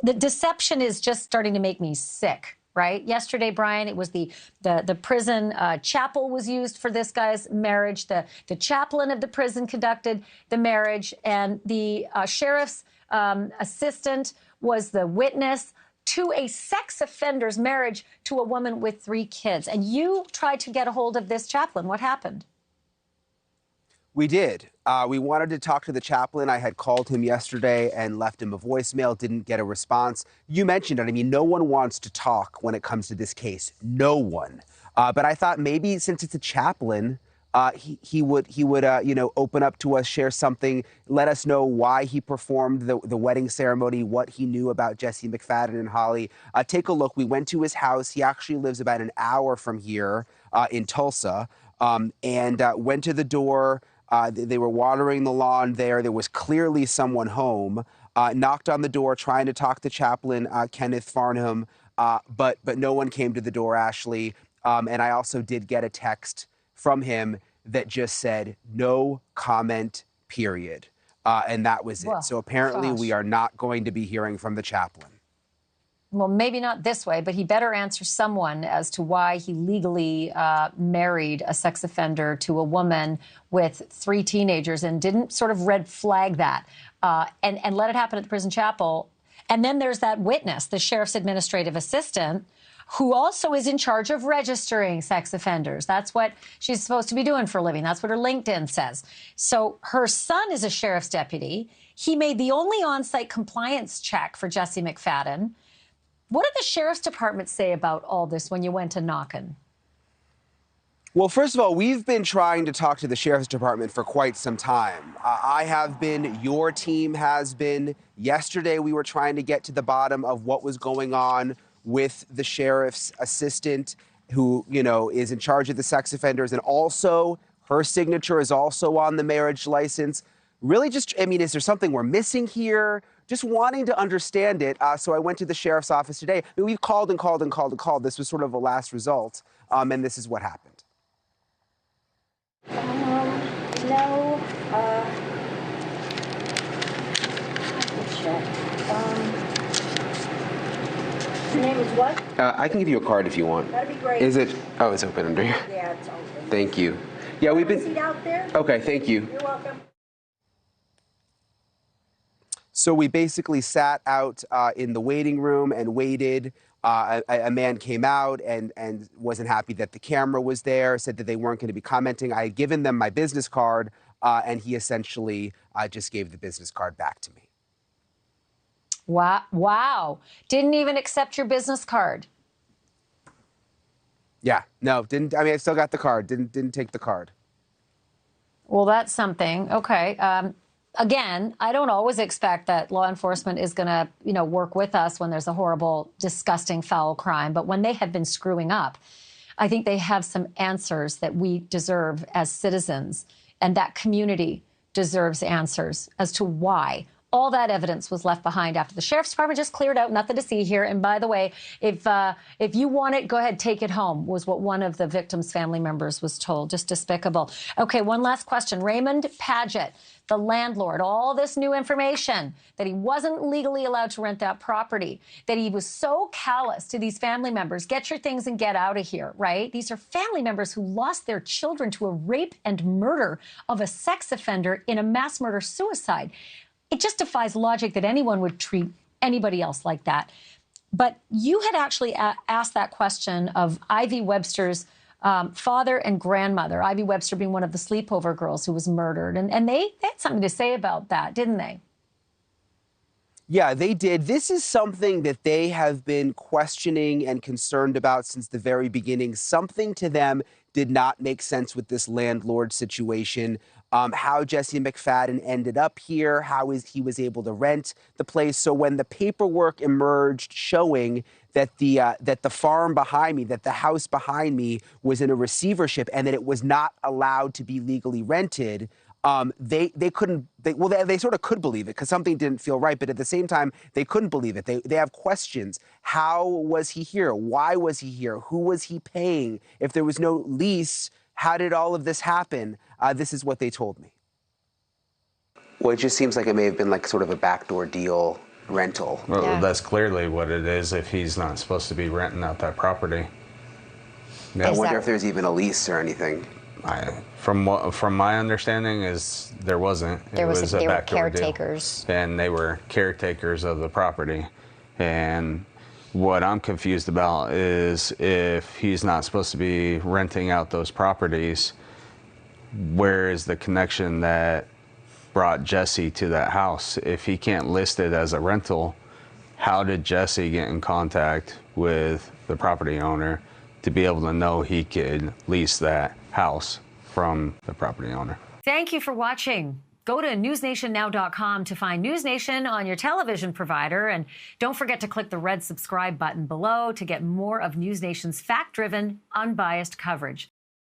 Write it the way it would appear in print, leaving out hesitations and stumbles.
the deception is just starting to make me sick. Right? Yesterday, Brian, it was the prison chapel was used for this guy's marriage. The chaplain of the prison conducted the marriage, and the sheriff's assistant was the witness to a sex offender's marriage to a woman with 3 kids. And you tried to get a hold of this chaplain. What happened? We did. We wanted to talk to the chaplain. I had called him yesterday and left him a voicemail, didn't get a response. You mentioned it. I mean, no one wants to talk when it comes to this case. No one. But I thought maybe since it's a chaplain, he would open up to us, share something, let us know why he performed the wedding ceremony, what he knew about Jesse McFadden and Holly. Take a look. We went to his house. He actually lives about an hour from here in Tulsa, and went to the door. They were watering the lawn there. There was clearly someone home. Knocked on the door, trying to talk to chaplain Kenneth Farnham, but no one came to the door, Ashleigh. And I also did get a text from him that just said, no comment, period. And that was it. So apparently we are not going to be hearing from the chaplain. Well, maybe not this way, but he better answer someone as to why he legally married a sex offender to a woman with 3 teenagers and didn't sort of red flag that and let it happen at the prison chapel. And then there's that witness, the sheriff's administrative assistant, who also is in charge of registering sex offenders. That's what she's supposed to be doing for a living. That's what her LinkedIn says. So her son is a sheriff's deputy. He made the only on-site compliance check for Jesse McFadden. What did the sheriff's department say about all this when you went to knocking? Well, first of all, we've been trying to talk to the sheriff's department for quite some time. I have been, your team has been. Yesterday, we were trying to get to the bottom of what was going on with the sheriff's assistant who, is in charge of the sex offenders. And also, her signature is also on the marriage license. Really just, is there something we're missing here? Just wanting to understand it. So I went to the sheriff's office today. We've called and called and called and called. This was sort of a last result. And this is what happened. No. Let's check. Your name is what? I can give you a card if you want. That'd be great. Is it? Oh, it's open under here. Yeah, it's open. Thank you. Yeah, we've been. Seat out there? Okay, thank you. You're welcome. So we basically sat out in the waiting room and waited. A man came out and wasn't happy that the camera was there, said that they weren't going to be commenting. I had given them my business card, and he essentially just gave the business card back to me. Wow. Didn't even accept your business card. Yeah, no, didn't. I still got the card. Didn't take the card. Well, that's something. Okay. Again, I don't always expect that law enforcement is going to, work with us when there's a horrible, disgusting, foul crime. But when they have been screwing up, I think they have some answers that we deserve as citizens. And that community deserves answers as to why all that evidence was left behind after the sheriff's department just cleared out. Nothing to see here. And by the way, if you want it, go ahead, take it home, was what one of the victim's family members was told. Just despicable. Okay, one last question. Raymond Paget, the landlord, all this new information that he wasn't legally allowed to rent that property, that he was so callous to these family members. Get your things and get out of here, right? These are family members who lost their children to a rape and murder of a sex offender in a mass murder-suicide. It just defies logic that anyone would treat anybody else like that. But you had actually asked that question of Ivy Webster's father and grandmother, Ivy Webster being one of the sleepover girls who was murdered. And they had something to say about that, didn't they? Yeah, they did. This is something that they have been questioning and concerned about since the very beginning. Something to them did not make sense with this landlord situation. How Jesse McFadden ended up here, how he was able to rent the place. So when the paperwork emerged showing that the farm behind me, that the house behind me was in a receivership and that it was not allowed to be legally rented, they sort of could believe it because something didn't feel right. But at the same time, they couldn't believe it. They have questions. How was he here? Why was he here? Who was he paying? If there was no lease, how did all of this happen? This is what they told me. Well, it just seems like it may have been like sort of a backdoor deal rental. Well, Yeah. that's clearly what it is if he's not supposed to be renting out that property. I Is wonder that- if there's even a lease or anything. From my understanding is there wasn't. There was a they were backdoor deal. caretakers. And they were caretakers of the property. And what I'm confused about is if he's not supposed to be renting out those properties, where is the connection that brought Jesse to that house? If he can't list it as a rental, how did Jesse get in contact with the property owner to be able to know he could lease that house from the property owner? Thank you for watching. Go to newsnationnow.com to find News Nation on your television provider. And don't forget to click the red subscribe button below to get more of News Nation's fact-driven, unbiased coverage.